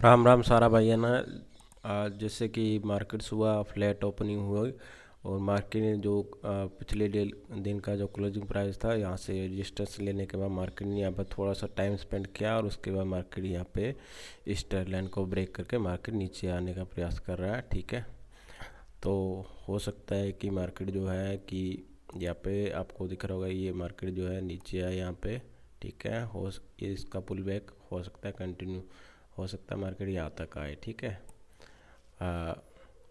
राम राम सारा भैया ना। आज जैसे कि मार्केट सुबह फ्लैट ओपनिंग हुई और मार्केट ने जो पिछले दिन का जो क्लोजिंग प्राइस था यहाँ से रजिस्टर्स लेने के बाद मार्केट ने यहाँ पर थोड़ा सा टाइम स्पेंड किया और उसके बाद मार्केट यहाँ पे इस ट्रेंड लाइन को ब्रेक करके मार्केट नीचे आने का प्रयास कर रहा है। ठीक है, तो हो सकता है कि मार्केट जो है कि यहाँ पे आपको दिख रहा होगा ये मार्केट जो है नीचे आए यहाँ पे। ठीक है, ये इसका पुल बैक हो सकता है, कंटिन्यू हो सकता है मार्केट यहाँ तक आए। ठीक है, आ,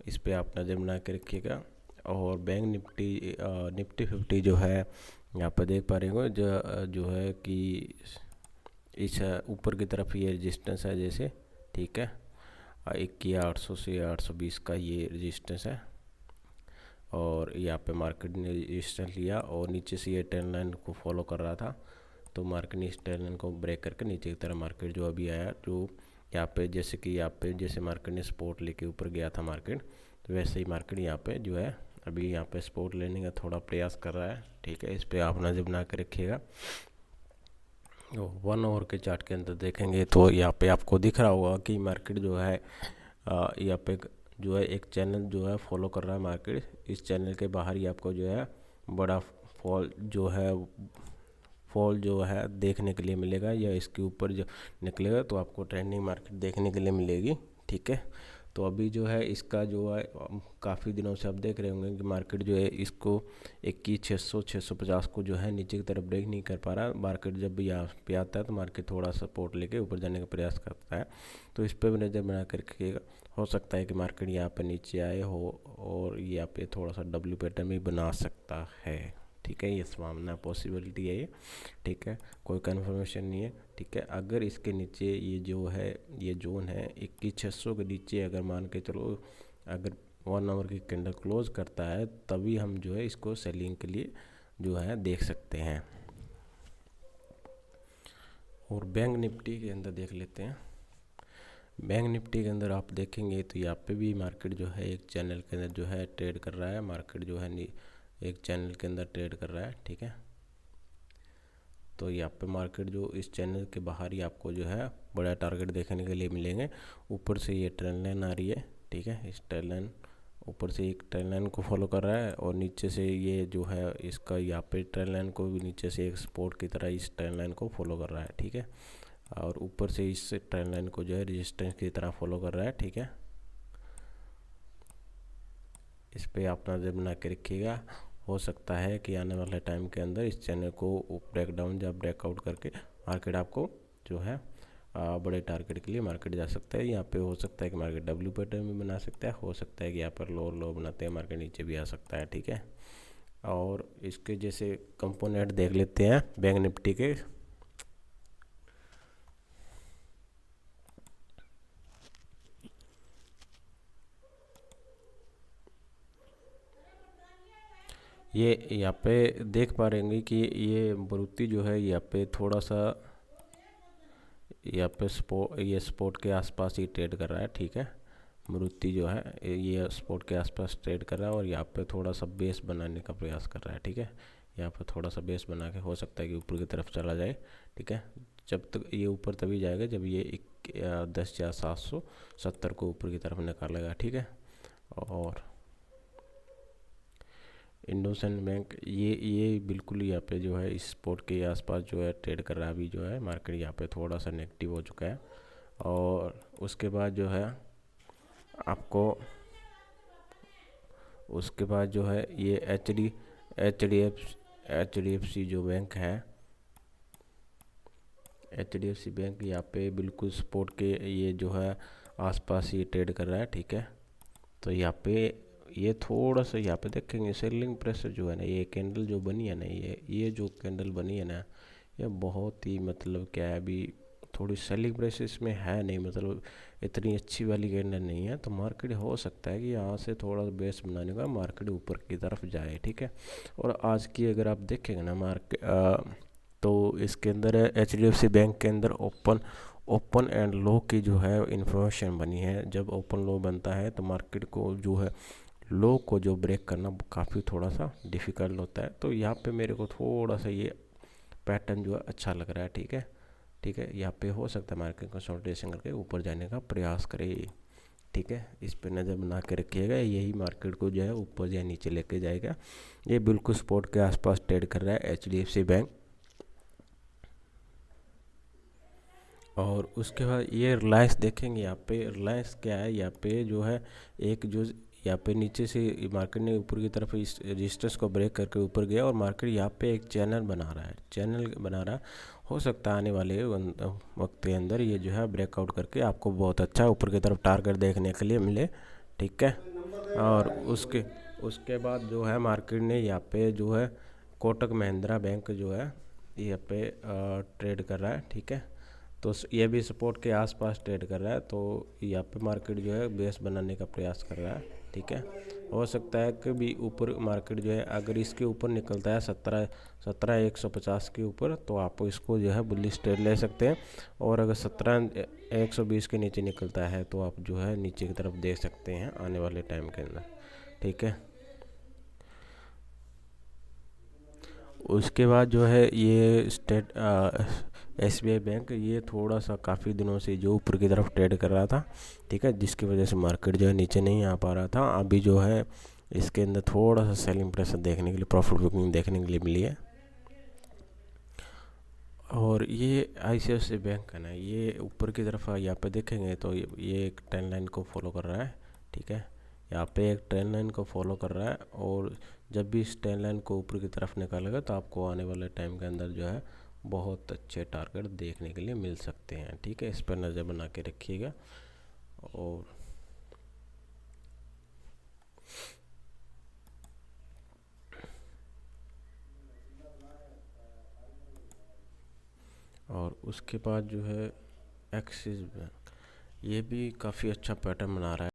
इस पे आप नज़र बना के रखिएगा। और बैंक निफ्टी निफ्टी 50 जो है यहाँ पर देख पा रहे हो जो है कि इस ऊपर की तरफ ये रेजिस्टेंस है जैसे। ठीक है, 21,800 से 820 का ये रेजिस्टेंस है और यहाँ पे मार्केट ने रेजिस्टेंस लिया और नीचे से ये ट्रेंड लाइन को फॉलो कर रहा था। तो मार्केट ने इस ट्रेंड लाइन को ब्रेक करके नीचे की तरफ मार्केट जो अभी आया, जो यहाँ पे जैसे कि यहाँ पे जैसे मार्केट ने सपोर्ट लेके ऊपर गया था मार्केट, तो वैसे ही मार्केट यहाँ पे जो है अभी यहाँ पे सपोर्ट लेने का थोड़ा प्रयास कर रहा है। ठीक है, इस पर आप नज़र बना के रखिएगा। 1 आवर के चार्ट के अंदर देखेंगे तो यहाँ पे आपको दिख रहा होगा कि मार्केट जो है यहाँ पे जो है एक चैनल जो है फॉलो कर रहा है मार्केट। इस चैनल के बाहर ही आपको जो है बड़ा फॉल जो है देखने के लिए मिलेगा, या इसके ऊपर जो निकलेगा तो आपको ट्रेंडिंग मार्केट देखने के लिए मिलेगी। ठीक है, तो अभी जो है इसका जो है काफ़ी दिनों से आप देख रहे होंगे कि मार्केट जो है इसको 21,600 650 को जो है नीचे की तरफ ब्रेक नहीं कर पा रहा। मार्केट जब भी यहाँ पे आता है तो मार्केट थोड़ा सपोर्ट लेके ऊपर जाने का प्रयास करता है, तो इस पर भी नज़र बना कर रखिएगा। हो सकता है कि मार्केट यहाँ पर नीचे आए हो और यहाँ पे थोड़ा सा डब्ल्यू पैटर्न भी बना सकता है। ठीक है, ये संभावना पॉसिबिलिटी है ये। ठीक है, कोई कन्फर्मेशन नहीं है। ठीक है, अगर इसके नीचे ये जो है ये जोन है 21,600 के नीचे अगर मान के चलो, अगर 1 आवर की कैंडल क्लोज करता है तभी हम जो है इसको सेलिंग के लिए जो है देख सकते हैं। और बैंक निफ्टी के अंदर देख लेते हैं। बैंक निफ्टी के अंदर आप देखेंगे तो यहाँ पे भी मार्केट जो है एक चैनल के अंदर जो है ट्रेड कर रहा है। मार्केट जो है एक चैनल के अंदर ट्रेड कर रहा है। ठीक है, तो यहाँ पे मार्केट जो इस चैनल के बाहर ही आपको जो है बड़ा टारगेट देखने के लिए मिलेंगे। ऊपर से ये ट्रेंड लाइन आ रही है। ठीक है, इस ट्रेंड लाइन ऊपर से एक ट्रेंड लाइन को फॉलो कर रहा है और नीचे से ये जो है इसका यहाँ पे ट्रेंड लाइन को भी नीचे से एक सपोर्ट की तरह इस ट्रेंड लाइन को फॉलो कर रहा है। ठीक है, और ऊपर से इस ट्रेंड लाइन को जो है रेजिस्टेंस की तरह फॉलो कर रहा है। ठीक है, इस पे आप नज़र बना के रखिएगा। हो सकता है कि आने वाले टाइम के अंदर इस चैनल को ब्रेक डाउन या ब्रेकआउट करके मार्केट आपको जो है बड़े टारगेट के लिए मार्केट जा सकता है। यहाँ पे हो सकता है कि मार्केट डब्ल्यू पैटर्न भी बना सकता है, हो सकता है कि यहाँ पर लो बनाते हैं मार्केट नीचे भी आ सकता है। ठीक है, और इसके जैसे कंपोनेंट देख लेते हैं बैंक निफ्टी के। ये यहाँ पे देख पा रहे हैं कि ये मारुति जो है यहाँ पे थोड़ा सा यहाँ पे ये स्पोर्ट के आसपास ही ट्रेड कर रहा है। ठीक है, मारुति जो है ये स्पोर्ट के आसपास ट्रेड कर रहा है और यहाँ पे थोड़ा सा बेस बनाने का प्रयास कर रहा है। ठीक है, यहाँ पे थोड़ा सा बेस बना के हो सकता है कि ऊपर की तरफ चला जाए। ठीक है, जब तक ये ऊपर तभी जाएगा जब ये 10,770 को ऊपर की तरफ निकालेगा। ठीक है, और इंडोसिंड बैंक ये बिल्कुल यहाँ पे जो है इस स्पोर्ट के आसपास जो है ट्रेड कर रहा है। अभी जो है मार्केट यहाँ पे थोड़ा सा नेगेटिव हो चुका है और उसके बाद जो है आपको उसके बाद जो है ये एच डी एफ सी जो बैंक है, H D F C bank यहाँ पे बिल्कुल सपोर्ट के ये जो है आसपास ये ट्रेड कर रहा है। ठीक है, तो यहाँ पे ये थोड़ा सा यहाँ पे देखेंगे सेलिंग प्रेशर जो है ना, ये कैंडल जो बनी है ना, ये जो कैंडल बनी है ना, ये बहुत ही मतलब क्या है अभी थोड़ी सेलिंग प्रेशर इसमें है नहीं, मतलब इतनी अच्छी वाली कैंडल नहीं है। तो मार्केट हो सकता है कि यहाँ से थोड़ा बेस बनाने का मार्केट ऊपर की तरफ जाए। ठीक है, और आज की अगर आप देखेंगे ना तो इसके अंदर H D F C bank के अंदर ओपन एंड लो की जो है इंफॉर्मेशन बनी है। जब ओपन लो बनता है तो मार्केट को जो है लो को जो ब्रेक करना काफ़ी थोड़ा सा डिफ़िकल्ट होता है। तो यहाँ पे मेरे को थोड़ा सा ये पैटर्न जो है अच्छा लग रहा है। ठीक है, ठीक है, यहाँ पे हो सकता है मार्केट कंसोलिडेशन करके ऊपर जाने का प्रयास करे। ठीक है, इस पे नज़र बना के रखिएगा, यही मार्केट को जो है ऊपर या नीचे लेके जाएगा। ये बिल्कुल सपोर्ट के आसपास ट्रेड कर रहा है HDFC बैंक। और उसके बाद ये रिलायंस देखेंगे, यहाँ पे रिलायंस क्या है, यहाँ पे जो है एक जो यहाँ पे नीचे से मार्केट ने ऊपर की तरफ इस रजिस्टर्स को ब्रेक करके ऊपर गया और मार्केट यहाँ पे एक चैनल बना रहा है, हो सकता है आने वाले वक्त के अंदर ये जो है ब्रेकआउट करके आपको बहुत अच्छा ऊपर की तरफ टारगेट देखने के लिए मिले। ठीक है, और उसके उसके बाद जो है मार्केट ने यहाँ पे जो है कोटक महिंद्रा बैंक जो है यहाँ पे ट्रेड कर रहा है। ठीक है, तो ये भी सपोर्ट के आसपास ट्रेड कर रहा है, तो यहाँ पे मार्केट जो है बेस बनाने का प्रयास कर रहा है। ठीक है, हो सकता है कि भी ऊपर मार्केट जो है अगर इसके ऊपर निकलता है 17,150 के ऊपर, तो आप इसको जो है बुलिश ट्रेड ले सकते हैं। और अगर 17,120 के नीचे निकलता है तो आप जो है नीचे की तरफ देख सकते हैं आने वाले टाइम के अंदर। ठीक है, उसके बाद जो है ये SBI बैंक, ये थोड़ा सा काफ़ी दिनों से जो ऊपर की तरफ ट्रेड कर रहा था। ठीक है, जिसकी वजह से मार्केट जो है नीचे नहीं आ पा रहा था। अभी जो है इसके अंदर थोड़ा सा सेलिंग प्रेशर देखने के लिए, प्रॉफिट बुकिंग देखने के लिए मिली है। और ये ICICI बैंक है ना, ये ऊपर की तरफ यहाँ पे देखेंगे तो ये एक ट्रेंड लाइन को फॉलो कर रहा है। ठीक है, यहाँ पे एक ट्रेंड लाइन को फॉलो कर रहा है, और जब भी इस ट्रेंड लाइन को ऊपर की तरफ निकालेगा तो आपको आने वाले टाइम के अंदर जो है बहुत अच्छे टारगेट देखने के लिए मिल सकते हैं। ठीक है, इस पर नज़र बना के रखिएगा। और उसके बाद जो है एक्सिस बैंक, ये भी काफ़ी अच्छा पैटर्न बना रहा है।